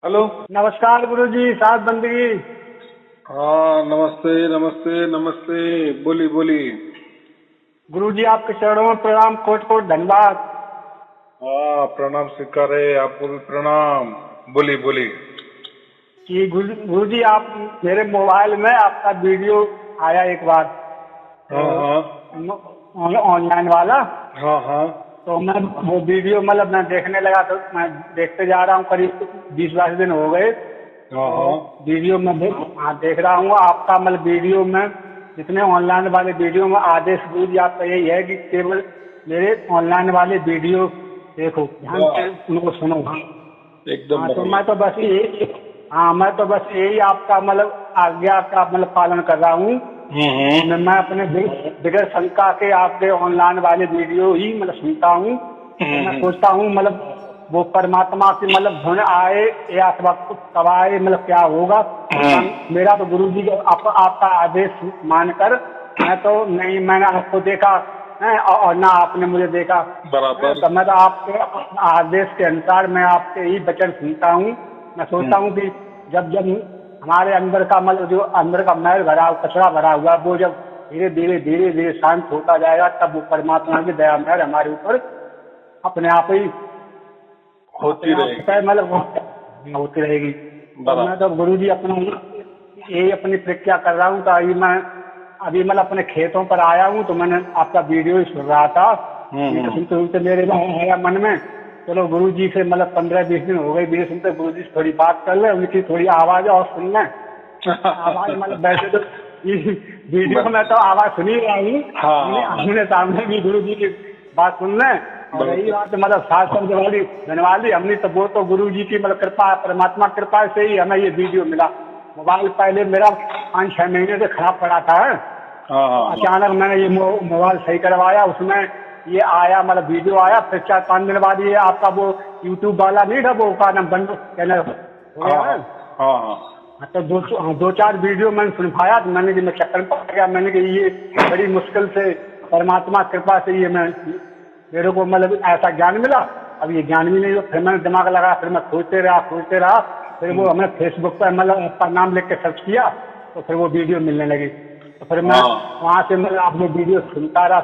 Hello. नमस्कार गुरुजी, साथ बंदगी। हाँ, नमस्ते नमस्ते नमस्ते। बोली बोली। गुरुजी आपके चरणों में प्रणाम, कोट कोट धन्यवाद। हाँ, प्रणाम स्वीकार है, आपको भी प्रणाम। बोली बोली। कि गुरुजी आप मेरे मोबाइल में आपका वीडियो आया एक बार, हाँ तो हाँ ऑनलाइन वाला। हाँ हाँ तो मैं वो वीडियो मतलब मैं देखने लगा, तो मैं देखते जा रहा हूँ, करीब 20-22 दिन हो गए। हाँ तो हाँ वीडियो में देख रहा हूँ आपका मतलब वीडियो में, जितने ऑनलाइन वाले वीडियो में आदेश गुरुजी आपका यही है कि केवल मेरे ऑनलाइन वाले वीडियो देखो, ध्यान से वाह, उनको सुनो। एकदम हाँ, तो बढ़िया। मैं तो बस यही, हाँ मैं तो बस यही आपका मतलब आज्ञा का मतलब पालन कर रहा हूँ। मैं अपने बिगड़ शंका के आपके ऑनलाइन वाले वीडियो ही मतलब सुनता हूँ। तो मैं हम्म। सोचता हूँ मतलब वो परमात्मा की मतलब धुन आए या अथवा कुछ कब आए, मतलब क्या होगा। मेरा तो गुरु जी आपका आदेश मानकर मैं तो नहीं, मैंने आपको देखा है और ना आपने मुझे देखा है। बराबर। तो मैं तो आपके आदेश के अनुसार मैं आपके ही वचन सुनता हूँ। मैं सोचता हूँ कि जब जब हमारे अंदर का मतलब जो अंदर का मैल भरा कचरा भरा हुआ, वो जब धीरे धीरे शांत होता जाएगा, तब वो परमात्मा की दया मेहर हमारे ऊपर अपने आप ही होती अपने आप रहेगी। से मतलब होती रहेगी। तो मैं तो बराबर। गुरु जी अपना यही अपनी प्रक्रिया कर रहा हूँ। तो अभी मतलब अपने खेतों पर आया हूँ, तो मैंने आपका वीडियो ही सुन रहा था। वीडियो हम्म। सुनते सुनते मेरे में आया मन में, चलो गुरु जी से मतलब 15-20 दिन हो गए वीडियो सुनते, गुरु जी से थोड़ी बात कर ले, उनकी थोड़ी आवाज और सुन लें। आवाज मतलब वैसे तो वीडियो में तो आवाज सुन ही रहा हूँ, हाँ हाँ हाँ। आमने सामने भी गुरु जी की बात सुन लें। और रही बराबर। बात मतलब सात शब्द वाली धनवाली हमने, तो वो तो गुरु जी की मतलब कृपा, परमात्मा कृपा से ही हमें ये वीडियो मिला। मोबाइल पहले मेरा 5-6 महीने से खराब पड़ा था। हाँ तो हाँ हाँ। अचानक मैंने ये मोबाइल सही करवाया, उसमें ये आया मतलब वीडियो आया। फिर 4-5 दिन बाद ये आपका वो यूट्यूब वाला नहीं था, वो का नाम बंद चैनल हो हाँ गया हाँ है। हाँ हाँ। हाँ, तो 2-4 वीडियो मैंने सुन पाया, तो मैंने कि मैं चक्कर में पड़ गया। मैंने कि ये बड़ी मुश्किल से परमात्मा कृपा से ये मैं मेरे को मतलब ऐसा ज्ञान मिला। अब ये ज्ञान भी नहीं हुआ, फिर मैंने दिमाग लगाया, फिर मैं खोजते रहा। फिर वो हमने फेसबुक पर मतलब आपका नाम लिख के सर्च किया, तो फिर वो वीडियो मिलने लगी। तो फिर मैं हाँ। वहाँ से मतलब आपने वीडियो सुनता रहा।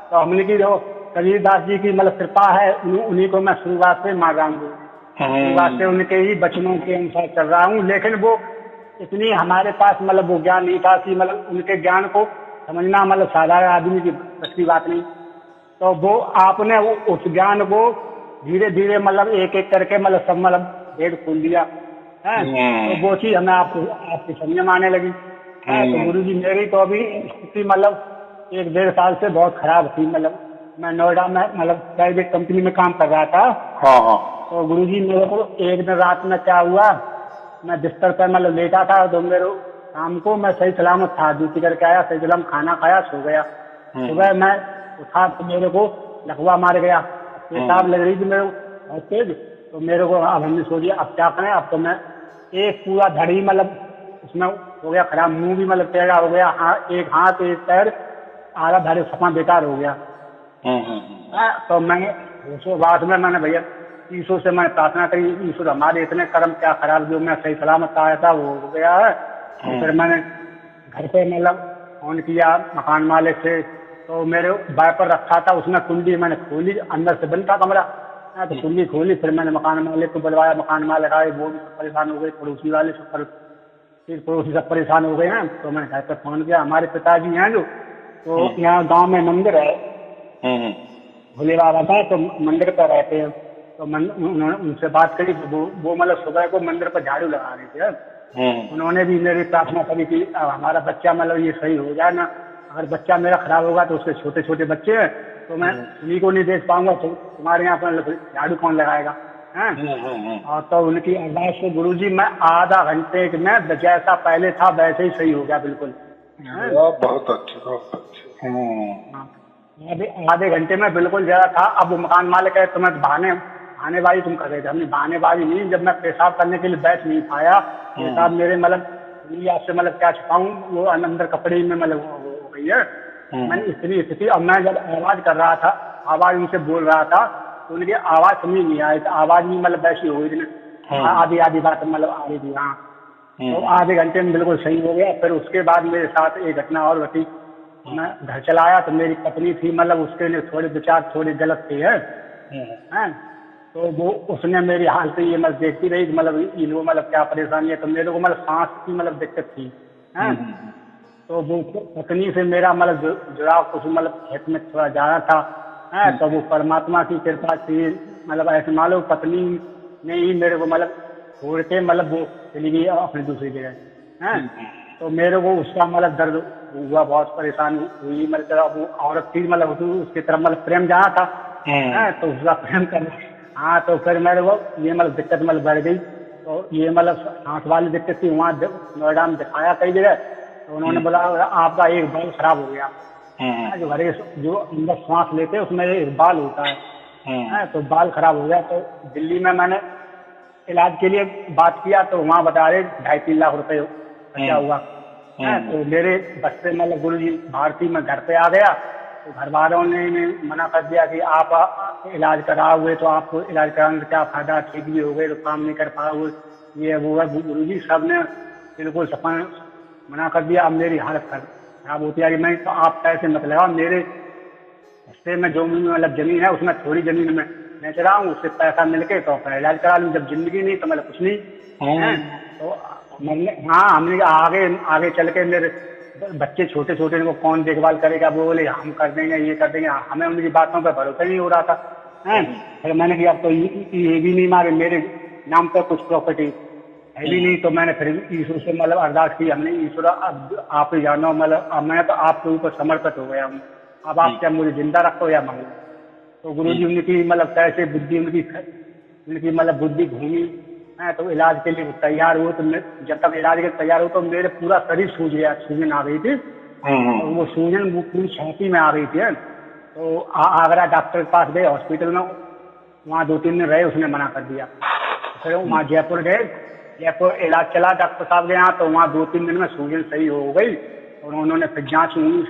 तो हमने की जो कबीर दास जी की मतलब कृपा है, उन्हीं को मैं शुरुआत से मान रहा हूँ। शुरुआत से हम्म। उनके ही वचनों के अनुसार चल रहा हूँ। लेकिन वो इतनी हमारे पास मतलब वो ज्ञान नहीं था कि मतलब उनके ज्ञान को समझना मतलब साधारण आदमी की बस की बात नहीं। तो वो आपने उस ज्ञान को धीरे धीरे मतलब एक एक करके मतलब सब मतलब भेद खोल दिया है। तो वो चीज हमें आपकी समझ में आने लगी है। तो हम्म। गुरु जी मेरी तो अभी स्थिति मतलब 1-1.5 साल से बहुत खराब थी। मतलब मैं नोएडा में मतलब प्राइवेट कंपनी में काम कर रहा था। हाँ हाँ तो गुरुजी मेरे को एक दिन रात में क्या हुआ, मैं बिस्तर पर मतलब लेटा था, तो मेरे शाम को मैं सही सलामत था, ड्यूटी करके आया, सही सलामत खाना खाया, सो गया। सुबह मैं उठा तो मेरे को लकवा मार गया, पेशाब लग रही थी मेरे को बहुत तेज। तो मेरे को अब हमने सोचा अब क्या करें। अब तो मैं एक पूरा धड़ी मतलब उसमें हो गया खराब, मुंह भी मतलब टेढ़ा हो गया, एक हाथ एक पैर आधा धड़े सपना बेकार हो गया। तो मैंने बाद में मैंने भैया ईश्वर से मैंने प्रार्थना करी, ईश्वर हमारे इतने कर्म क्या खराब, जो मैं सही सलामत आया था वो हो गया है। तो फिर मैंने घर पे मतलब फोन किया मकान मालिक से। तो मेरे वाइपर रखा था, उसमें कुंडी मैंने खोली, अंदर से बंद था कमरा। हाँ, तो कुंडी खोली, फिर मैंने मकान मालिक को बुलवाया, मकान मालिक आए, वो भी सब परेशान हो गए, पड़ोसी वाले सब फिर पड़ोसी सब परेशान हो गए हैं। तो मैंने घर पे फोन किया, हमारे पिताजी हैं जो, तो यहाँ गांव में मंदिर है भोले बाबा का, तो मंदिर पर रहते हैं। तो उन्होंने उनसे बात करी, तो वो मतलब सुबह को मंदिर पर झाड़ू लगा रहे थे। उन्होंने भी मेरी प्रार्थना करी कि अब हमारा बच्चा मतलब ये सही हो जाए ना। अगर बच्चा मेरा खराब होगा तो उसके छोटे छोटे बच्चे हैं, तो मैं उन्हीं को नहीं देख पाऊंगा, तो तुम्हारे यहाँ पर झाड़ू कौन लगाएगा हैं। और तो उनकी अरदास से गुरुजी मैं आधा घंटे में जैसा पहले था वैसे ही सही हो गया बिल्कुल है। बहुत अच्छे बहुत अच्छे। हाँ, आधे घंटे में बिल्कुल जरा था। अब वो मकान मालिक है, तो मैं बहानेबाजी तुम कर रहे थे, हमने बहानेबाजी नहीं, जब मैं पेशाब करने के लिए बैठ नहीं पाया, पेशाब मेरे मतलब आपसे मतलब क्या छुपाऊं, वो अंदर कपड़े में मतलब हो गई है। मैंने इतनी स्थिति, अब मैं जब आवाज कर रहा था, आवाज उनसे बोल रहा था, तो उनकी आवाज समझ नहीं आई, तो आवाज भी मतलब वैसी हो गई थी। आधी आधी बात मतलब आ रही थी। हाँ, तो आधे घंटे में बिल्कुल सही हो गया। फिर उसके बाद मेरे साथ एक घटना और घटी। मैं घर चला आया तो मेरी पत्नी थी, मतलब उसके लिए थोड़े विचार थोड़े गलत थे हैं। तो वो उसने मेरी हालत ये मतलब देखती रही कि मतलब इनको मतलब क्या परेशानी है। तो मेरे को मतलब सांस की मतलब दिक्कत थी हैं। तो वो पत्नी से मेरा मतलब जुड़ाव कुछ मतलब हित में थोड़ा ज्यादा था है। तो वो परमात्मा की कृपा थी, मतलब ऐसे मान लो पत्नी ने ही मेरे को मतलब छोड़ के मतलब वो चली गई अपनी दूसरी जगह है। तो मेरे को उसका मतलब दर्द हुआ, बहुत परेशान हुई। मतलब वो औरत थी, मतलब उसकी तरफ मतलब प्रेम जहाँ था है, तो उसका प्रेम करना। हाँ, तो फिर मेरे को ये मतलब दिक्कत मतलब बढ़ गई। तो ये मतलब सांस वाली दिक्कत थी, वहाँ नोएडा में दिखाया कई जगह। तो उन्होंने बोला आपका एक बाल खराब हो गया है। जो हरे जो अंदर सांस लेते हैं उसमें एक बाल होता है, तो बाल खराब हो गया। तो दिल्ली में मैंने इलाज के लिए बात किया तो वहाँ बता रहे 2.5-3 लाख रुपए खर्चा हुआ है। तो मेरे बच्चे मतलब गुरु जी भारती में घर पे आ गया। तो घर वालों ने मना कर दिया कि आप इलाज कराओगे तो आपको इलाज कराने से क्या फायदा, ठीक भी हो गए तो काम नहीं कर पाओगे, ये वो है। गुरु जी सब ने बिल्कुल सपन मना कर दिया। अब मेरी हालत खराब होती है। मैं तो आप पैसे मत लगाओ, मेरे हिस्से में जो मतलब जमीन है उसमें थोड़ी जमीन में मैं चला हूँ, उससे पैसा मिलके तो अपना इलाज करा लूँ। जब जिंदगी नहीं तो मतलब कुछ नहीं है। तो हमने आगे आगे चल के मेरे बच्चे छोटे छोटे इनको कौन देखभाल करेगा, वो बोले हम कर देंगे ये कर देंगे। हमें उनकी बातों पर भरोसा नहीं हो रहा था है। फिर मैंने कहा अब तो ये भी नहीं मारे, मेरे नाम पर कुछ प्रॉपर्टी है भी नहीं। तो मैंने फिर ईश्वर से मतलब अरदास की, हमने ईश्वर अब आप ही जानो, मतलब अब मैं तो आपके ऊपर समर्पित हो गया हूँ, अब आप क्या मुझे जिंदा रखो या मरो। तो गुरु जी उनकी मतलब कैसे बुद्धि उनकी मतलब बुद्धि घूमी है। तो इलाज के लिए वो तैयार हुए। तो जब तक इलाज के तैयार हो तो मेरे पूरा शरीर सूज गया, सूजन आ गई थी। तो वो सूजन वो पूरी छाती में आ गई थी। तो आगरा डॉक्टर के पास गए, हॉस्पिटल में वहाँ 2-3 दिन रहे, उसने मना कर दिया। फिर वहाँ जयपुर गए, जयपुर इलाज चला डॉक्टर साहब के यहाँ। तो वहाँ 2-3 दिन में सूजन सही हो गई। और उन्होंने फिर जाँच हुई,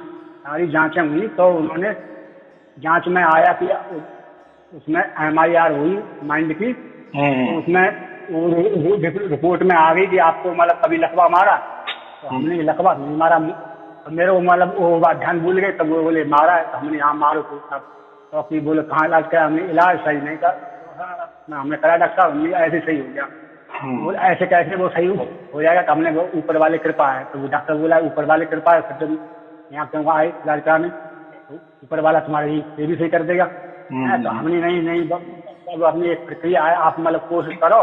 सारी जाँचें हुई। तो उन्होंने जांच में आया कि उसमें MIR हुई माइंड की। तो उसमें रिपोर्ट में आ गई कि आपको मतलब कभी लकवा मारा। तो हमने लकवा नहीं मारा। तो मेरे को मतलब वो बात ध्यान भूल गए। तब वो बोले मारा है। तो हमने यहाँ मारो तो सब डॉक्टर बोले कहाँ इलाज कराया, हमने इलाज सही नहीं कर हमने कराया डॉक्टर साहब, हमने ऐसे सही हो गया। बोले ऐसे कैसे वो सही हो जाएगा। तो हमने वो ऊपर वाले कृपा है। तो वो डॉक्टर बोला ऊपर वाले कृपा है, फिर तुम यहाँ क्यों आए इलाज कराने, ऊपर वाला तुम्हारा ये भी सही कर देगा। तो हमने नहीं सब अपनी एक प्रक्रिया है, आप मतलब कोशिश करो,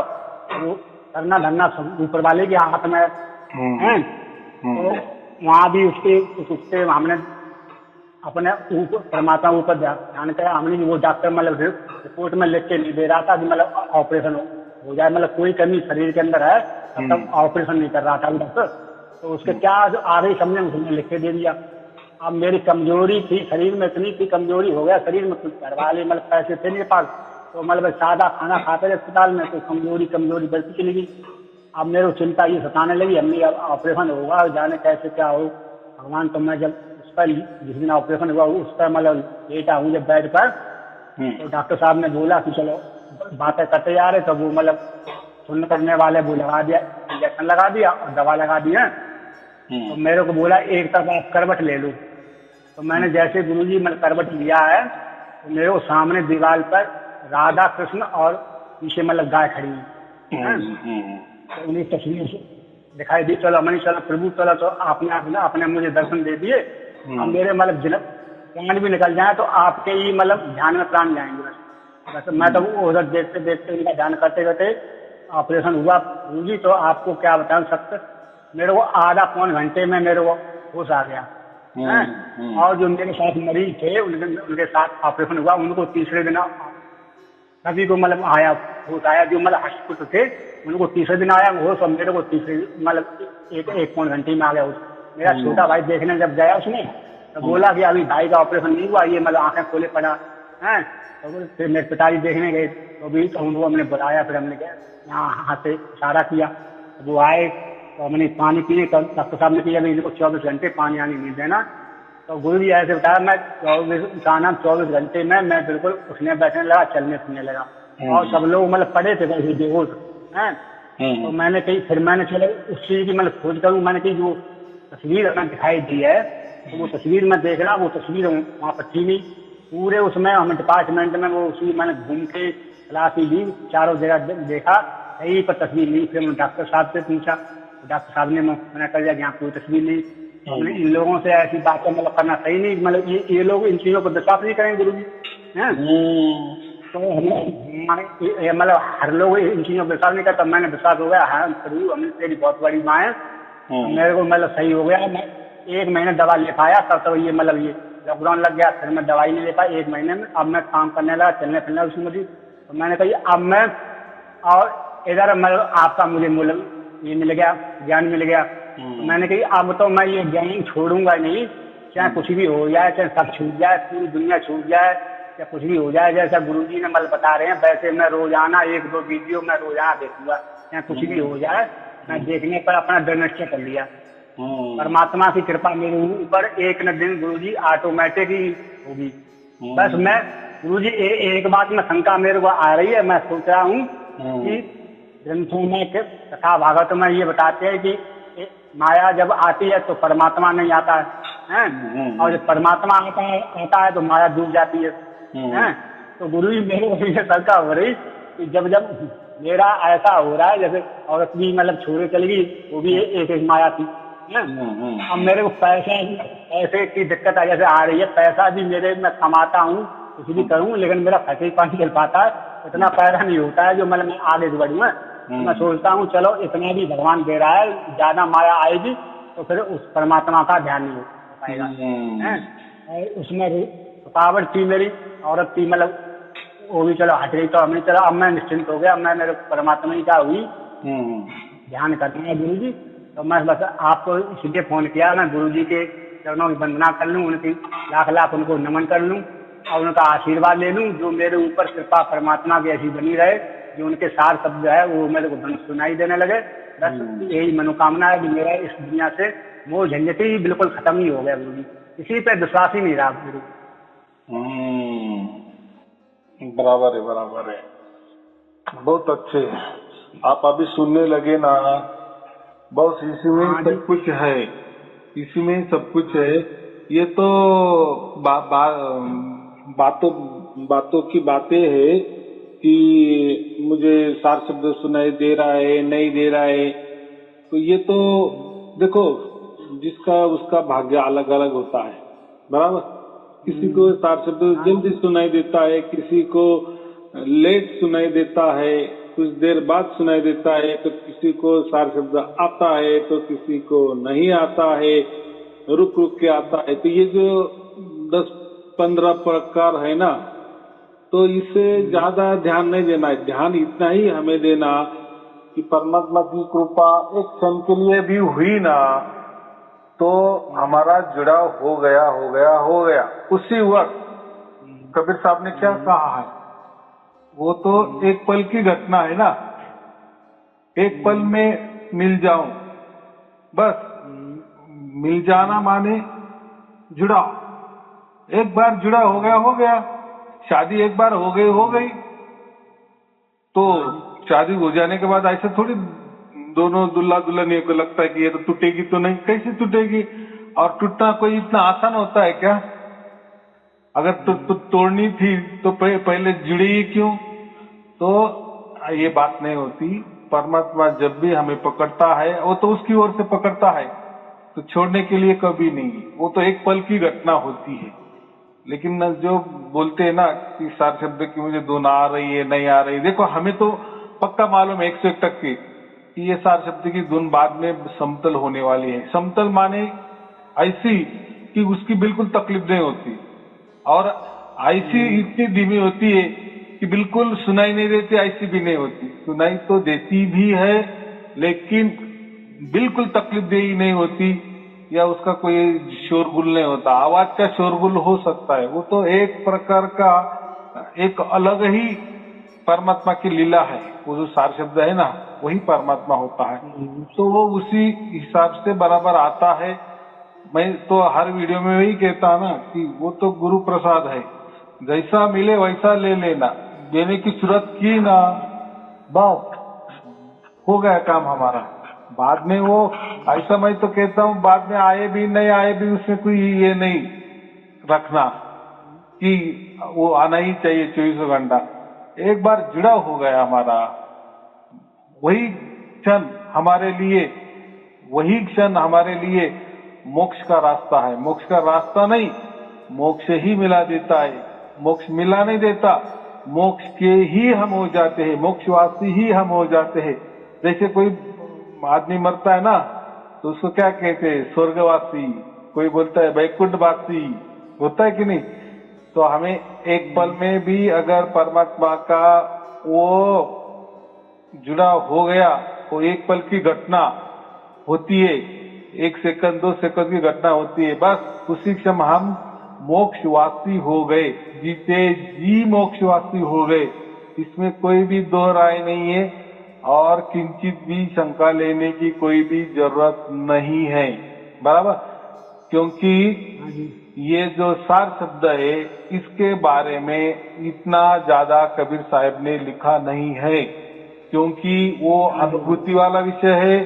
वो करना धरना ऊपर वाले के हाथ में है। तो वहाँ भी उसके हमने अपने ऊपर परमात्मा ऊपर ध्यान करा। हमने वो डॉक्टर मतलब रिपोर्ट में लिख के नहीं दे रहा था कि मतलब ऑपरेशन हो जाए, मतलब कोई कमी शरीर के अंदर है तब ऑपरेशन नहीं कर रहा था डॉक्टर। तो उसके क्या आ रही समझे, उसने लिख के दे दिया। अब मेरी कमजोरी थी शरीर में, इतनी थी कमजोरी हो गया शरीर में, कुछ घर वाले मतलब पैसे थे मेरे पास। तो मतलब सादा खाना खाते थे अस्पताल में, तो कमजोरी बढ़ती चली गई। अब मेरे को चिंता ये सताने लगी, हमने अब ऑपरेशन होगा, जाने कैसे क्या हो भगवान। तो मैं जब उस पर जिस दिन ऑपरेशन हुआ उस पर मतलब लेटा हूँ जब बेड पर, तो डॉक्टर साहब ने बोला कि चलो बातें करते जा रहे। तो वो मतलब सुन करने वाले वो लगा दिया, इंजेक्शन लगा दिया और दवा लगा दिया। तो मेरे को बोला एक तरफ आप करवट ले लो। तो मैंने जैसे गुरुजी मतलब करवट लिया है तो मेरे को सामने दीवार पर राधा कृष्ण और पीछे मतलब गाय खड़ी है। तो उन्हीं तस्वीर दिखाई दी। चलो मैंने चलो प्रभु चलो, तो आपने अपने मुझे दर्शन दे दिए। अब मेरे मतलब प्राण भी निकल जाए तो आपके ही मतलब ध्यान में प्राण जाएंगे बस। मैं तो उधर देखते देखते इनका ध्यान करते करते ऑपरेशन हुआ गुरुजी। तो आपको क्या बताऊं सत्य, मेरे को आधा पौन घंटे में मेरे को होश आ गया है। और जो मेरे साथ मरीज थे उनके साथ ऑपरेशन हुआ, उनको तीसरे दिन सभी को मतलब आया होश आया। जो मतलब हॉस्पिटल थे उनको तीसरे दिन आया होश, और मेरे को तीसरे मतलब एक पौन घंटे में आ गया होश। मेरा छोटा भाई देखने जब गया उसने तो बोला कि अभी भाई का ऑपरेशन नहीं हुआ, ये मतलब आंखें खोले पड़ा है। तो फिर मेरे पिताजी देखने गए तो भी तो उनको हमने बुलाया। फिर हमने यहाँ हाथ से इशारा किया, वो आए। तो हमने पानी पीने का डॉक्टर साहब ने किया इनको 24 घंटे पानी आनी नहीं देना। तो गुरु जी ऐसे बताया, मैं 24 घंटे में मैं बिल्कुल उठने बैठने लगा, चलने फिरने लगा। और सब लोग मतलब पड़े थे वैसे बेहोश हैं। तो मैंने कही फिर मैंने चलो उस चीज की मतलब खोज करूँ। मैंने कही जो तस्वीर हमें दिखाई दी है तो वो तस्वीर मैं देख रहा, वो तस्वीर वहाँ पर थी नहीं। पूरे उसमें हमें डिपार्टमेंट में वो उसी मैंने घूम के तलाशी ली, चारों जगह देखा, कहीं पर तस्वीर नहीं। फिर मैंने डॉक्टर साहब से पूछा, डॉक्टर साहब ने मना कर दिया कि यहाँ कोई तस्वीर नहीं। हमने इन लोगों से ऐसी बातें मतलब करना सही नहीं, मतलब ये लोग इन चीजों पर विश्वास नहीं करेंगे गुरु जी हैं। तो हमें मतलब हर लोग इन चीजों पर विश्वास नहीं करता। मैंने विश्वास हो गया, हाँ प्रभु हमने तेरी बहुत बड़ी माँ है। तो मेरे को मतलब सही हो गया। मैं 1 महीने दवा ले पाया, तब ये मतलब ये लॉकडाउन लग गया, फिर मैं दवाई नहीं ले पाया 1 महीने में। अब मैं काम करने लगा, चलने फिरने उसी में। तो मैंने कहा अब मैं और इधर मतलब आपका मुझे ये मिल गया, ज्ञान मिल गया। तो मैंने कहा अब तो मैं ये ज्ञान छोड़ूंगा नहीं, चाहे कुछ भी हो जाए, चाहे सब छूट जाए, पूरी दुनिया छूट जाए, या कुछ भी हो जाए। जैसा गुरुजी ने मतलब बता रहे हैं वैसे मैं रोजाना 1-2 वीडियो मैं रोजाना देखूंगा, चाहे कुछ भी हो जाए। मैं देखने पर अपना दृढ़ निश्चय कर लिया। परमात्मा की कृपा मेरे ऊपर एक न दिन गुरुजी ऑटोमेटिक ही होगी। बस मैं गुरुजी एक बात में शंका मेरे को आ रही है। मैं सोच रहा हूँ कि ग्रंथों में कथा भागवत में ये बताते हैं कि माया जब आती है तो परमात्मा नहीं आता है, और जब परमात्मा आता है तो माया डूब जाती है। तो गुरुजी मेरे को ये शंका हो रही कि जब मेरा ऐसा हो रहा है, जैसे औरत भी मतलब छोड़े चली गई, वो भी एक माया थी। अब मेरे को पैसे की दिक्कत जैसे आ रही है। पैसा भी मेरे मैं कमाता हूँ, कुछ भी करूँ, लेकिन मेरा खर्चे पानी चल पाता है, इतना पैसा नहीं होता है जो मतलब मैं आगे बढ़ूँ। तो मैं सोचता हूँ चलो इतना भी भगवान दे रहा है, ज्यादा माया आएगी तो फिर उस परमात्मा का ध्यान नहीं हो पाएगा। और उसमें रुकावट थी मेरी, औरत थी, मतलब वो भी चलो हट गई। तो हमने चलो अब मैं निश्चिंत हो गया, मैं मेरे परमात्मा की क्या हुई ध्यान करना है गुरु जी। तो मैं बस आपको इसलिए फोन किया, मैं गुरु जी के चरणों की वंदना कर लूँ, उनकी लाख लाख उनको नमन कर लूँ और उनका आशीर्वाद ले लूँ, जो मेरे ऊपर कृपा परमात्मा की ऐसी बनी रहे, जो उनके सार शब्द है वो मेरे को सुनाई देने लगे। बस यही मनोकामना है कि मेरा इस दुनिया से मोह झंझट ही बिल्कुल खत्म ही हो गया गुरु जी, किसी पे विश्वास ही नहीं रहा गुरु। बराबर है, बराबर है, बहुत अच्छे। आप अभी सुनने लगे ना, बस इसी में सब कुछ है, इसी में सब कुछ है। ये तो बातों की बातें है कि मुझे सार शब्द सुनाई दे रहा है, नहीं दे रहा है। तो ये तो देखो जिसका उसका भाग्य अलग अलग होता है, बराबर। किसी को सार शब्द जल्दी सुनाई देता है, किसी को लेट सुनाई देता है, कुछ देर बाद सुनाई देता है, तो किसी को सार शब्द आता है तो किसी को नहीं आता है, रुक रुक के आता है। तो ये जो 10-15 प्रकार है ना, तो इससे ज्यादा ध्यान नहीं देना है। ध्यान इतना ही हमें देना कि परमात्मा की कृपा एक क्षण के लिए भी हुई ना, तो हमारा जुड़ाव हो गया उसी वक्त। कबीर साहब ने क्या कहा है, वो तो एक पल की घटना है ना, एक पल में मिल जाऊं, बस मिल जाना माने जुड़ा। एक बार जुड़ा हो गया। शादी एक बार हो गई, तो शादी हो जाने के बाद ऐसे थोड़ी दोनों दुल्हा दुल्हन को लगता है कि ये तो टूटेगी तो नहीं, कैसे टूटेगी। और टूटना कोई इतना आसान होता है क्या? अगर तोड़नी थी तो पहले जुड़ी ही क्यों? तो ये बात नहीं होती। परमात्मा जब भी हमें पकड़ता है वो तो उसकी ओर से पकड़ता है, तो छोड़ने के लिए कभी नहीं। वो तो एक पल की घटना होती है। लेकिन जो बोलते हैं ना कि सार शब्द की मुझे धुन आ रही है, नहीं आ रही, देखो हमें तो पक्का मालूम है 101% कि ये सार शब्द की धुन बाद में समतल होने वाली है। समतल माने ऐसी कि उसकी बिल्कुल तकलीफ नहीं होती, और ऐसी इतनी धीमी होती है कि बिल्कुल सुनाई नहीं देती, ऐसी भी नहीं होती। सुनाई तो देती भी है लेकिन बिल्कुल तकलीफ देही नहीं होती, या उसका कोई शोरगुल नहीं होता। आवाज का शोरगुल हो सकता है, वो तो एक प्रकार का एक अलग ही परमात्मा की लीला है। वो जो सार शब्द है ना, वही परमात्मा होता है, तो वो उसी हिसाब से बराबर आता है। मैं तो हर वीडियो में वही कहता ना कि वो तो गुरु प्रसाद है, जैसा मिले वैसा ले लेना, देने की सूरत की ना, बस हो गया काम हमारा। बाद में वो ऐसा मैं तो कहता हूँ, बाद में आए भी नहीं आए भी उसमें कोई ये नहीं रखना कि वो आना ही चाहिए 24 घंटा। एक बार जुड़ा हो गया हमारा, वही क्षण हमारे लिए, वही क्षण हमारे लिए मोक्ष का रास्ता है। मोक्ष का रास्ता नहीं, मोक्ष ही मिला देता है। मोक्ष मिला नहीं देता, मोक्ष के ही हम हो जाते हैं, मोक्षवासी ही हम हो जाते हैं। जैसे कोई आदमी मरता है ना, तो उसको क्या कहते हैं? स्वर्गवासी। कोई बोलता है वैकुंठवासी, होता है कि नहीं? तो हमें एक पल में भी अगर परमात्मा का वो जुड़ा हो गया, वो एक पल की घटना होती है, 1 सेकंड 2 सेकंड की घटना होती है, बस उसी क्षण हम मोक्षवासी हो गए, जीते जी मोक्षवासी हो गए। इसमें कोई भी दो राय नहीं है और किंचित भी शंका लेने की कोई भी जरूरत नहीं है, बराबर। क्योंकि ये जो सार शब्द है, इसके बारे में इतना ज्यादा कबीर साहब ने लिखा नहीं है, क्योंकि वो अनुभूति वाला विषय है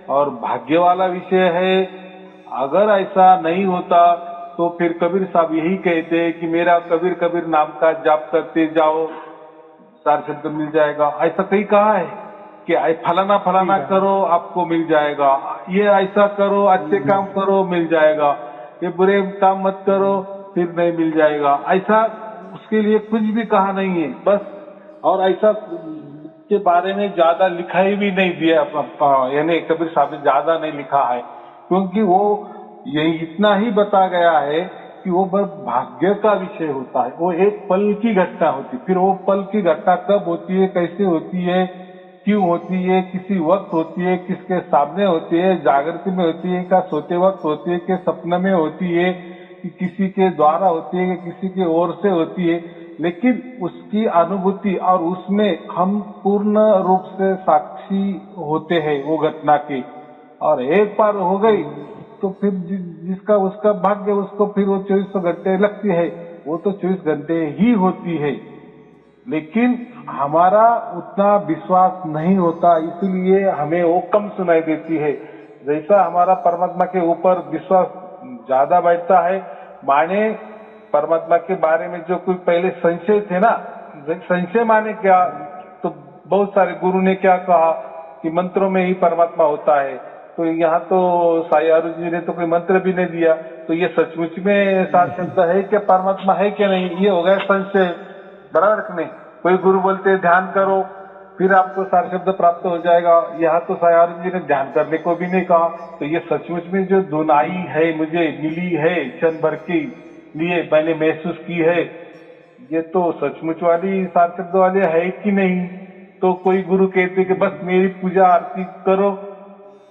और भाग्य वाला विषय है। अगर ऐसा नहीं होता तो फिर कबीर साहब यही कहते हैं कि मेरा कबीर कबीर नाम का जाप करते जाओ, सार शब्द मिल जाएगा। ऐसा कहीं कहा है कि फलाना फलाना करो आपको मिल जाएगा, ये ऐसा करो, अच्छे काम करो मिल जाएगा, ये बुरे काम मत करो फिर नहीं मिल जाएगा। ऐसा उसके लिए कुछ भी कहा नहीं है, बस। और ऐसा के बारे में ज्यादा लिखाई भी नहीं दिया, यानी कबीर साहब ने ज्यादा नहीं लिखा है, क्योंकि वो यही इतना ही बता गया है कि वो बस भाग्य का विषय होता है, वो एक पल की घटना होती है। फिर वो पल की घटना कब होती है, कैसे होती है, क्यों होती है, किसी वक्त होती है, किसके सामने होती है, जागृति में होती है, क्या सोते वक्त होती है, कि सपने में होती है, कि किसी के द्वारा होती है, कि किसी की ओर से होती है, लेकिन उसकी अनुभूति और उसमें हम पूर्ण रूप से साक्षी होते हैं वो घटना की। और एक बार हो गई तो फिर जिसका उसका भाग्य, उसको फिर वो 24 घंटे लगती है, वो तो 24 घंटे ही होती है। लेकिन हमारा उतना विश्वास नहीं होता, इसलिए हमें वो कम सुनाई देती है। जैसा हमारा परमात्मा के ऊपर विश्वास ज्यादा बैठता है, माने परमात्मा के बारे में जो कोई पहले संशय थे ना, संशय माने क्या, तो बहुत सारे गुरु ने क्या कहा कि मंत्रों में ही परमात्मा होता है, तो यहाँ तो साई अरुण जी ने तो कोई मंत्र भी नहीं दिया, तो ये सचमुच में सार शब्द है क्या, परमात्मा है क्या नहीं, ये हो गया संशय, बराबर कि नहीं। कोई गुरु बोलते हैं ध्यान करो फिर आपको सार शब्द प्राप्त हो जाएगा, यहाँ तो साई अरुण जी ने ध्यान करने को भी नहीं कहा। तो ये सचमुच में जो धुनाई है मुझे मिली है क्षण भर की लिए मैंने महसूस की है, ये तो सचमुच वाली सार शब्द वाले है कि नहीं। तो कोई गुरु कहते कि बस मेरी पूजा आरती करो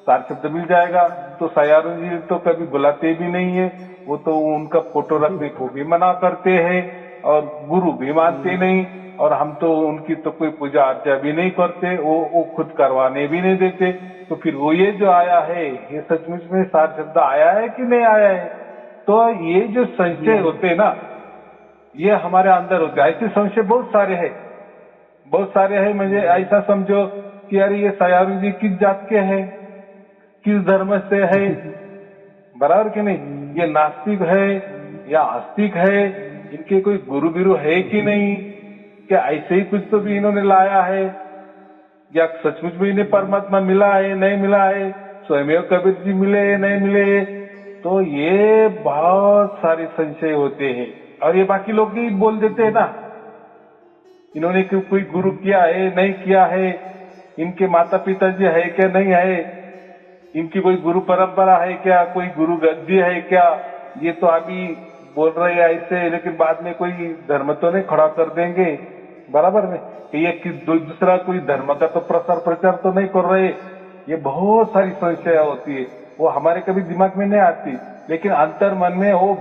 सार शब्द मिल जाएगा, तो साई अरुण जी तो कभी बुलाते भी नहीं है, वो तो उनका फोटो रखने को भी मना करते हैं और गुरु भी मानते नहीं, और हम तो उनकी तो कोई पूजा अर्चा भी नहीं करते, वो खुद करवाने भी नहीं देते। तो फिर वो ये जो आया है, ये सचमुच में सार शब्द आया है कि नहीं आया है। तो ये जो संशय होते ना, ये हमारे अंदर होते हैं। ऐसे संशय बहुत सारे हैं, बहुत सारे हैं। मुझे ऐसा समझो कि यार ये साई अरुण जी किस जात के हैं, किस धर्म से है, बराबर कि नहीं, ये नास्तिक है या आस्तिक है, इनके कोई गुरु बिरु है कि नहीं, क्या ऐसे ही कुछ तो भी इन्होंने लाया है, या सचमुच में इन्हें परमात्मा मिला है नहीं मिला है, स्वयं कबीर जी मिले नहीं मिले। तो ये बहुत सारे संशय होते हैं, और ये बाकी लोग भी बोल देते हैं ना, इन्होंने कोई गुरु किया है नहीं किया है, इनके माता पिता जी है क्या नहीं है, इनकी कोई गुरु परंपरा है क्या, कोई गुरु गद्दी है क्या, ये तो अभी बोल रहे हैं ऐसे, लेकिन बाद में कोई धर्म तो नहीं खड़ा कर देंगे, बराबर में, कि ये दूसरा कोई धर्म का तो प्रसार प्रचार तो नहीं कर रहे। ये बहुत सारी संशय होती है, वो हमारे कभी दिमाग में नहीं आती, लेकिन अंतर मन में वो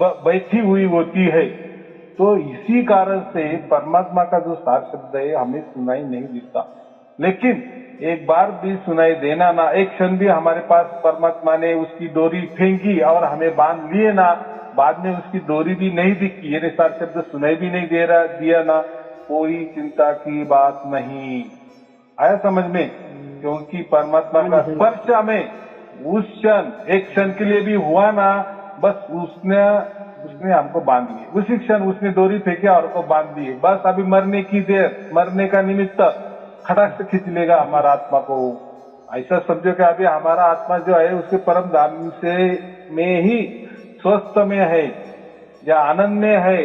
बैठी हुई होती है। तो इसी कारण से परमात्मा का जो सार शब्द है हमें सुनाई नहीं देता, लेकिन एक बार भी सुनाई देना ना, एक क्षण भी हमारे पास परमात्मा ने उसकी डोरी फेंकी और हमें बांध लिए ना, बाद में उसकी डोरी भी नहीं दिखी, यानी सार शब्द सुनाई भी नहीं दिया ना, कोई चिंता की बात नहीं। आया समझ में? क्योंकि परमात्मा का स्पर्श हमें उस क्षण, एक क्षण के लिए भी हुआ ना, बस उसने हमको बांध लिए, उसी क्षण उसने डोरी फेंकी और को बांध दिए। बस अभी मरने की देर, मरने का निमित्त खटाक से खींच लेगा हमारा आत्मा को। ऐसा समझो कि अभी हमारा आत्मा जो है उसके परम धाम से में ही स्वस्थ में है या आनंद में है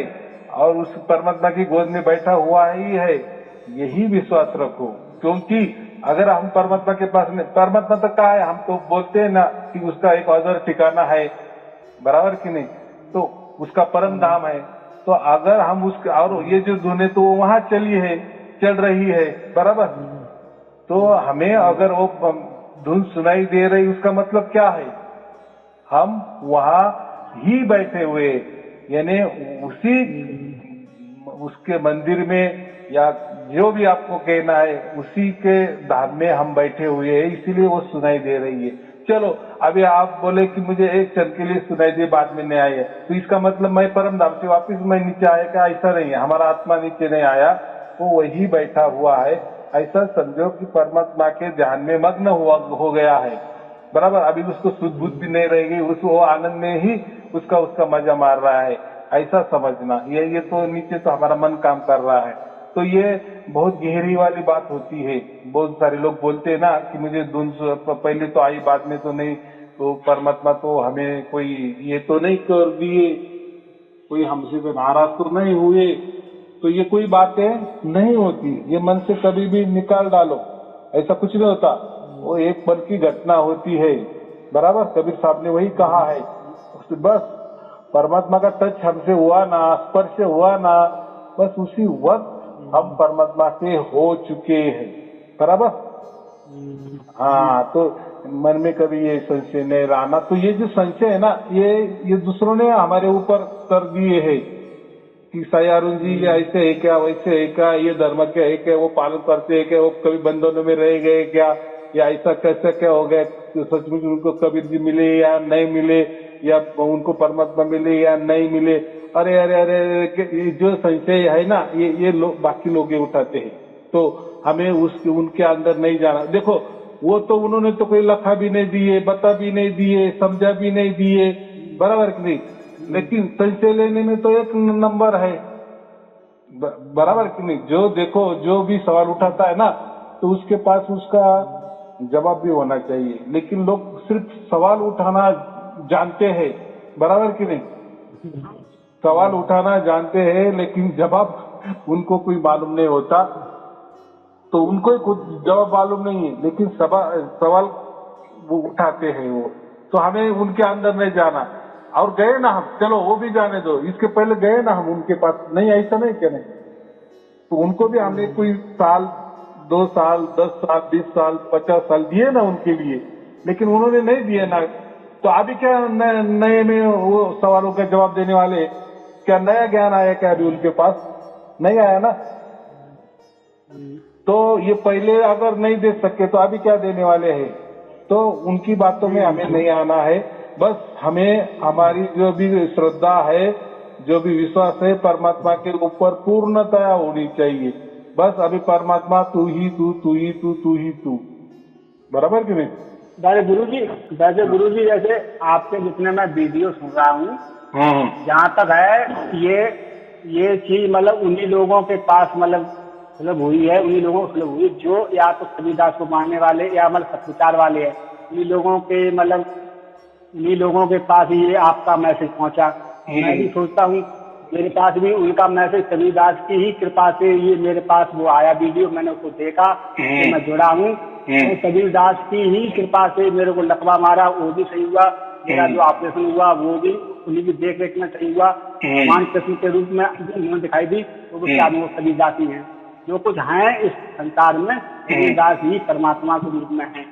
और उस परमात्मा की गोद में बैठा हुआ ही है, यही विश्वास रखो। क्योंकि अगर हम परमात्मा के पास में, परमात्मा तो कहा है, हम तो बोलते हैं ना कि उसका एक अदर ठिकाना है, बराबर कि नहीं, तो उसका परम धाम है। तो अगर हम उसका, और ये जो धुन तो वहां चल रही है, बराबर, तो हमें अगर वो धुन सुनाई दे रही, उसका मतलब क्या है, हम वहां ही बैठे हुए, यानी उसके मंदिर में या जो भी आपको कहना है उसी के धाम में हम बैठे हुए हैं, इसीलिए वो सुनाई दे रही है। चलो अभी आप बोले कि मुझे एक क्षण के लिए सुनाई दे, बाद में नहीं आए, तो इसका मतलब मैं परम धाम से वापिस मैं नीचे आया क्या? ऐसा नहीं है, हमारा आत्मा नीचे नहीं आया, वो वही बैठा हुआ है। ऐसा समझो कि परमात्मा के ध्यान में मग्न हो गया है, बराबर। अभी उसको सुध बुद्ध भी नहीं रहेगी, वो आनंद में ही उसका मजा मार रहा है, ऐसा समझना। ये तो नीचे तो हमारा मन काम कर रहा है। तो ये बहुत गहरी वाली बात होती है। बहुत सारे लोग बोलते हैं ना कि मुझे धुन पहले तो आई, बाद में तो नहीं, तो परमात्मा तो हमें कोई ये तो नहीं कर दिए, कोई हमसे तो नाराज तो नहीं हुए। तो ये कोई बातें नहीं होती, ये मन से कभी भी निकाल डालो, ऐसा कुछ नहीं होता। वो एक पल की घटना होती है, बराबर। कबीर साहब ने वही कहा है, बस परमात्मा का टच हमसे हुआ ना, स्पर्श हुआ ना, बस उसी वक्त हम परमात्मा से हो चुके हैं, बराबर। हाँ, तो मन में कभी ये संशय नहीं रहना। तो ये जो संशय है ना, ये दूसरों ने हमारे ऊपर कर दिए है कि साई अरुण जी ये ऐसे है क्या, वैसे है क्या, ये धर्म क्या है क्या, वो पालन करते हैं क्या, वो कभी बंधनों में रह गए क्या, या ऐसा कैसे क्या हो गया, तो सचमुच उनको कबीर जी मिले या नहीं मिले, या उनको परमात्मा मिले या नहीं मिले। अरे अरे अरे, ये जो संशय है ना, ये बाकी लोग ये उठाते हैं, तो हमें उनके अंदर नहीं जाना। देखो वो तो उन्होंने तो कोई लखा भी नहीं दिए, बता भी नहीं दिए, समझा भी नहीं दिए, बराबर कि नहीं, लेकिन संशय लेने में तो एक नंबर है, बराबर कि नहीं। जो देखो, जो भी सवाल उठाता है ना, तो उसके पास उसका जवाब भी होना चाहिए। लेकिन लोग सिर्फ सवाल उठाना जानते हैं, बराबर कि नहीं, सवाल उठाना जानते हैं, लेकिन जवाब उनको कोई मालूम नहीं होता। तो उनको ही कुछ जवाब मालूम नहीं है, लेकिन सवाल वो उठाते हैं वो। तो हमें उनके अंदर नहीं जाना। और गए ना हम, चलो वो भी जाने दो, इसके पहले गए ना हम उनके पास, नहीं ऐसा नहीं क्या नहीं, तो उनको भी हमने कोई साल, 2 साल, 10 साल, 20 साल, 50 साल दिए ना उनके लिए, लेकिन उन्होंने नहीं दिए ना। तो अभी क्या नए में वो सवालों का जवाब देने वाले, क्या नया ज्ञान आया क्या अभी उनके पास? नहीं आया ना। तो ये पहले अगर नहीं दे सके तो अभी क्या देने वाले हैं? तो उनकी बातों में हमें नहीं आना है। बस हमें हमारी जो भी श्रद्धा है, जो भी विश्वास है, परमात्मा के ऊपर पूर्णतया होनी चाहिए। बस अभी परमात्मा तू ही तू, तू ही तू, तू ही तू, बराबर कि नहीं? वैसे गुरुजी जैसे आपके जितने मैं वीडियो सुन रहा हूँ, जहाँ तक है ये चीज मतलब उन्हीं लोगों के पास मतलब हुई है, उन्हीं लोगों को सुलभ हुई जो या तो कबीरदास को मानने वाले या मतलब सत्विचार वाले हैं। उन्हीं लोगों के पास ही ये आपका मैसेज पहुंचा। मैं भी सोचता हूँ मेरे पास भी उनका मैसेज कबीरदास की ही कृपा से ये मेरे पास वो आया वीडियो, मैंने उसको देखा, तो मैं जुड़ा हूँ। तो कबीरदास की ही कृपा से मेरे को लकवा मारा, वो भी सही हुआ। मेरा जो ऑपरेशन हुआ वो भी उन्हीं की देख रेख में सही हुआ। मान कृष्ण के रूप में उन्होंने दिखाई दी, वो क्या वो कबीरदास ही है। जो कुछ है इस संसार में कबीरदास ही परमात्मा के रूप में है।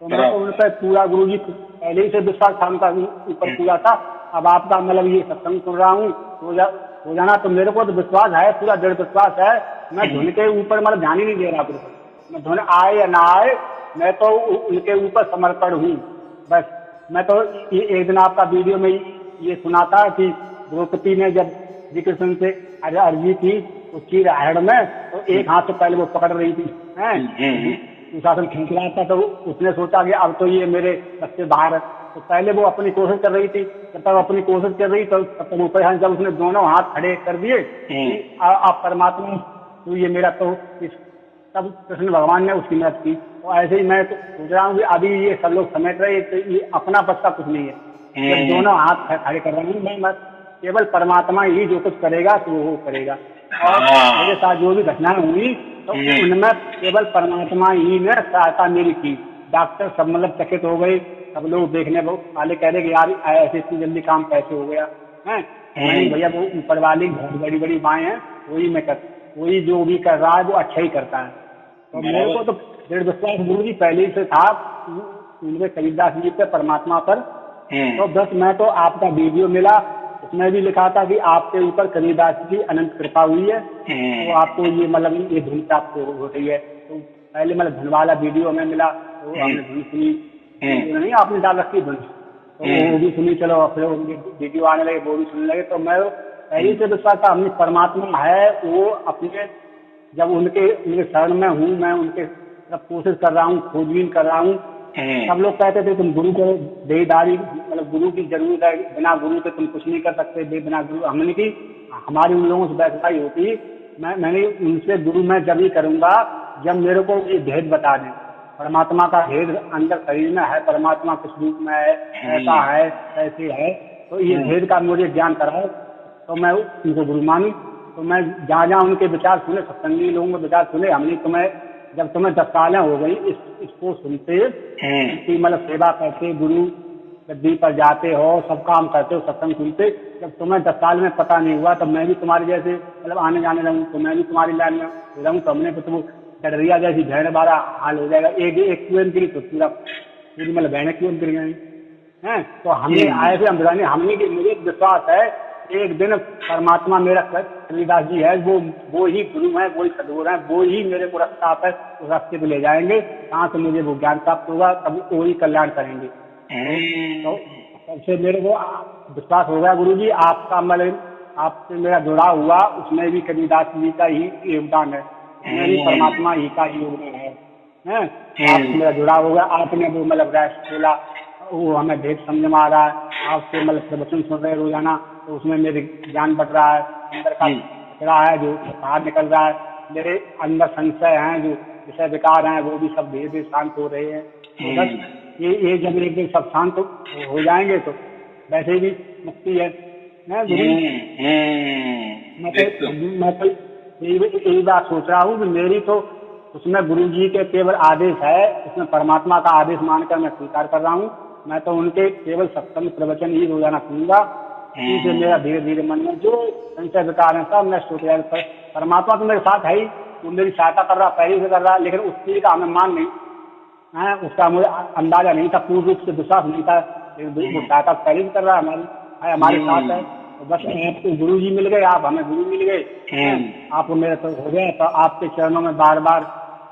तो मेरे को उन पर पूरा गुरुजी पहले ही से विश्वास था उनका ऊपर पूरा था। अब आपका मतलब ये सत्संग सुन रहा हूँ हो जाना, तो मेरे को तो विश्वास है, पूरा दृढ़ विश्वास है। मैं धुन के ऊपर मतलब ध्यान ही नहीं दे रहा, मैं धुन आए या ना आए, मैं तो उनके ऊपर समर्पण हूँ। बस मैं तो एक दिन आपका वीडियो में ये सुना था कि द्रौपदी ने जब श्री कृष्ण से अर्जी की उस चीर आहरण में, तो एक हाथ से पहले वो पकड़ रही थी, दुशासन खींच रहा था, तो उसने सोचा कि अब तो ये मेरे बच्चे बाहर है। तो पहले वो अपनी कोशिश कर रही थी, जब तक अपनी कोशिश कर रही तो तब तक ऊपर जब उसने दोनों हाथ खड़े कर दिए कि आप परमात्मा, तो ये मेरा तो तब कृष्ण भगवान ने उसकी मदद की। तो ऐसे ही मैं तो सोच रहा हूँ कि अभी ये सब लोग समेट रहे, तो ये अपना बच्चा कुछ नहीं है। जब दोनों हाथ खड़े कर रहे हैं, मैं केवल परमात्मा ही जो कुछ करेगा तो वो करेगा। और मेरे साथ जो भी घटनाएं हुई तो उनमें केवल परमात्मा ही ने सहायता मेरी की। डॉक्टर सब मतलब चकित हो गए, सब लोग देखने वाले कह रहे कि यार ऐसे इतनी जल्दी काम कैसे हो गया है। नहीं भैया, वो ऊपर वाली बहुत बड़ी बड़ी बाएं हैं, वही जो भी कर रहा है वो अच्छा ही करता है। तो मेरे को तो दृढ़ विश्वास गुरु जी पहले ही से था उनके कबीरदास जी पे, परमात्मा पर। तो बस मैं तो आपका वीडियो मिला, उसमें भी लिखा था कि आपके ऊपर कबीरदास की अनंत कृपा हुई है, तो आपको ये मतलब ये धुन प्राप्त हो रही है। तो पहले मतलब धुन वाला वीडियो हमें मिला, तो हमने धुन सुनी, नहीं आपने डाल रखी धुन, तो वो भी सुनी। चलो फिर वीडियो आने लगे, वो भी सुनने लगे। तो मैं पहले से विश्वास था हमने परमात्मा है, वो अपने जब उनके शरण में हूँ, मैं उनके तरफ कोशिश कर रहा हूँ, खोजबीन कर रहा हूँ। सब लोग कहते थे तुम गुरु को देहदारी, मतलब गुरु की जरूरत है, बिना गुरु के तुम कुछ नहीं कर सकते, बिना गुरु। हमने की हमारी उन लोगों से बैठवाई होती, मैंने उनसे गुरु मैं जब ही करूंगा जब मेरे को ये भेद बता दें, परमात्मा का भेद अंदर शरीर में है, परमात्मा किस रूप में है, ऐसा है, ऐसे है, तो ये भेद का मुझे ज्ञान कराओ, तो मैं उनको गुरु मानूं। तो मैं जहाँ जहाँ उनके विचार सुने, सत्संगी लोगों के विचार सुने, हमने जब तुम्हें 10 सालें हो गई इसको सुनते, इसकी मतलब सेवा करते, गुरु गद्दी पर जाते हो, सब काम करते हो, सत्संग सुनते, जब तुम्हें 10 साल में पता नहीं हुआ, तब मैं भी तुम्हारे जैसे मतलब आने जाने लगूँ, तो मैं भी तुम्हारी लाइन में हो जाऊँ, तो हमने तो डरिया जैसी भेड़ बारा हाल हो जाएगा। एक कुएं गिरी तो पूरी मतलब बहने कुएं गिर गई हैं। तो हमने आए थे, हमने मुझे विश्वास है एक दिन परमात्मा मेरा कबीरदास जी है, वो ही गुरु है, वो ही सदगुरु है, वो ही मेरे को रास्ता पर उस रास्ते पे ले जाएंगे, कहाँ से मुझे वो ज्ञान प्राप्त होगा, तब वो ही कल्याण करेंगे। तो सबसे मेरे को विश्वास हो गया गुरु जी, आपका मतलब आपसे मेरा जुड़ाव हुआ, उसमें भी कबीरदास जी का ही योगदान है, उसमें भी परमात्मा ही का ही योगदान है। आपसे मेरा जुड़ाव हो गया, आपने वो मतलब राष्ट्र खोला, वो हमें भेद समझ में आ रहा है, आपसे मतलब प्रवचन सुन रहे रोजाना, तो उसमें मेरे ज्ञान बढ़ रहा है, अंदर का कचरा है जो बाहर निकल रहा है, मेरे अंदर संशय हैं जो विषय विकार हैं वो भी सब धीरे धीरे शांत हो रहे हैं। तो बस ये जब एक दिन सब शांत हो जाएंगे तो वैसे भी मुक्ति है गुरु। मैं तो यही बात सोच रहा हूँ कि मेरी तो उसमें गुरु जी के केवल आदेश है, उसमें परमात्मा का आदेश मानकर मैं स्वीकार कर रहा हूँ। मैं तो उनके केवल सत्संग प्रवचन ही रोजाना सुनूंगा, इसी मेरा धीरे धीरे मन में जो संशय विकार है सब नष्ट होते जाएगा। परमात्मा तो मेरे साथ है ही, वो मेरी सहायता कर रहा, पहले से कर रहा, लेकिन उस चीज का हमें मान नहीं है, उसका मुझे अंदाजा नहीं था, पूर्ण रूप से विश्वास नहीं था, वो सहायता पहले भी कर रहा है, हमारे साथ है। तो बस आपको गुरु जी मिल गए, आप हमें गुरु मिल गए, आपको मेरे तो हो गया। तो आपके चरणों में बार बार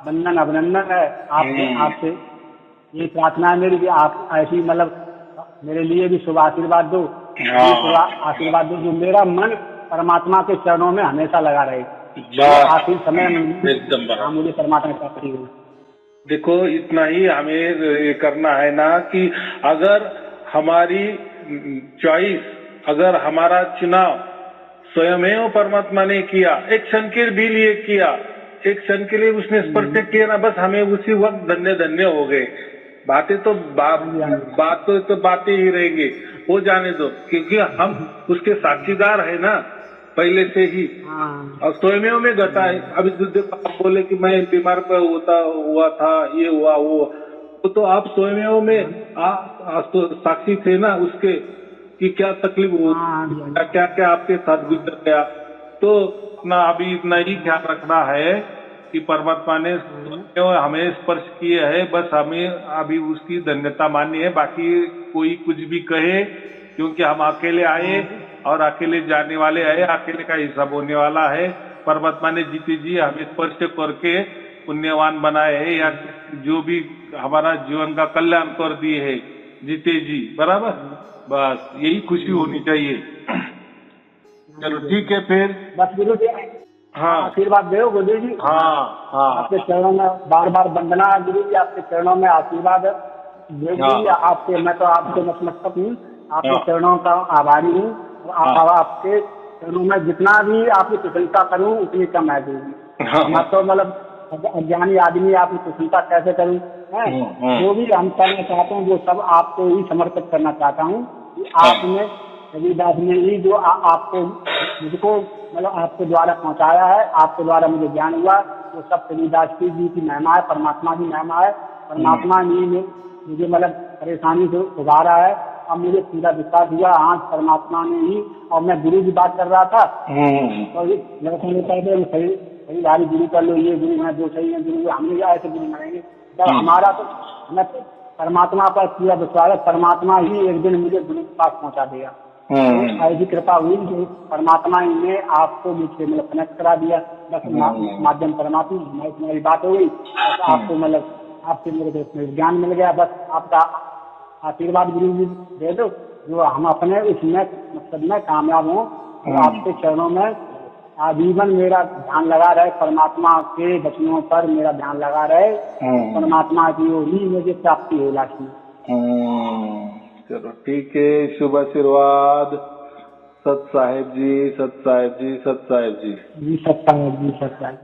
वंदन अभिनंदन है, आपसे ये प्रार्थना है मेरी कि आप ऐसी मतलब मेरे लिए भी शुभ आशीर्वाद दो, आशीर्वाद दो जो मेरा मन परमात्मा के चरणों में हमेशा लगा रहे, आखिरी समय में मुझे परमात्मा प्राप्ति हो। देखो इतना ही हमें ये करना है ना कि अगर हमारी चॉइस, अगर हमारा चुनाव स्वयं परमात्मा ने किया, एक क्षण के लिए किया, एक क्षण के लिए उसने स्पर्श किया ना, बस हमें उसी वक्त धन्य धन्य हो गए। बातें तो बातें ही रहेंगी, वो जाने दो, क्योंकि हम उसके साक्षीदार है ना पहले से ही, और स्वयं में घटा है। अभी देखो आप बोले कि मैं बीमार पर हुआ था, ये हुआ वो, तो आप स्वयं में साक्षी थे ना उसके कि क्या तकलीफ हुई, क्या क्या आपके साथ गुजर गया। तो अपना अभी इतना ही ध्यान रखना है कि परमात्मा ने हमें स्पर्श किए है, बस हमें अभी उसकी धन्यता माननी है। बाकी कोई कुछ भी कहे, क्योंकि हम अकेले आए और अकेले जाने वाले आए, अकेले का हिसाब होने वाला है। परमात्मा ने जीते जी हमें स्पर्श करके पुण्यवान बनाए है, या जो भी हमारा जीवन का कल्याण कर दिए है जीते जी, बराबर। बस यही खुशी होनी चाहिए। चलो ठीक है फिर। बस गुरु जी हाँ आशीर्वाद दो गुरु जी। हाँ हाँ आपके चरणों में बार बार वंदना है गुरु जी, आपके चरणों में आशीर्वाद है गुरु जी। आपके मैं तो आपके नतमस्तक हूँ, आपके चरणों का आभारी हूँ। आपके चरणों में जितना भी आपकी प्रशंसा करूँ उतनी कम है गुरु जी। मैं तो मतलब अज्ञानी आदमी आपकी प्रशंसा कैसे करूँ? जो भी हम करना चाहते हैं वो सब आपको ही समर्पित करना चाहता हूँ कि आपने रविदास ने ही जो आपको मुझको मतलब आपके द्वारा पहुंचाया है, आपके द्वारा मुझे ज्ञान हुआ, वो सब रविदास जी की महिमा है, परमात्मा की महिमा है। परमात्मा ही ने मुझे मतलब परेशानी से उबारा है। अब मुझे पूरा विश्वास हुआ आज परमात्मा ने ही। और मैं गुरु की बात कर रहा था तो लड़कों ने कहते सही सही भारी गुरु कर लो, ये गुरु है जो सही है गुरु, हमने ऐसे गुरु मानेंगे जब हमारा तो हमें तो परमात्मा पर पूरा विश्वास है। परमात्मा ही एक दिन मुझे गुरु के पास पहुंचा देगा। तो ऐसी कृपा हुई जो परमात्मा ने आपको मुझसे मतलब कनेक्ट करा दिया। बस माध्यम परमात्मा हमारी तुम्हारी बात हो गई, बस आपको मतलब आपसे मेरे को ज्ञान मिल गया। बस आपका आशीर्वाद गुरु जी दे दो जो हम अपने इसमें मकसद में कामयाब हों। तो आपके चरणों में आजीवन मेरा ध्यान लगा रहे, परमात्मा के वचनों पर मेरा ध्यान लगा रहे, परमात्मा की ओर ही मुझे प्राप्ति हो लास्ट में। चलो ठीक है, शुभ आशीर्वाद। सत साहेब जी, सत साहेब जी, सत साहेब जी। जी सत साहेब जी, सत साहेब।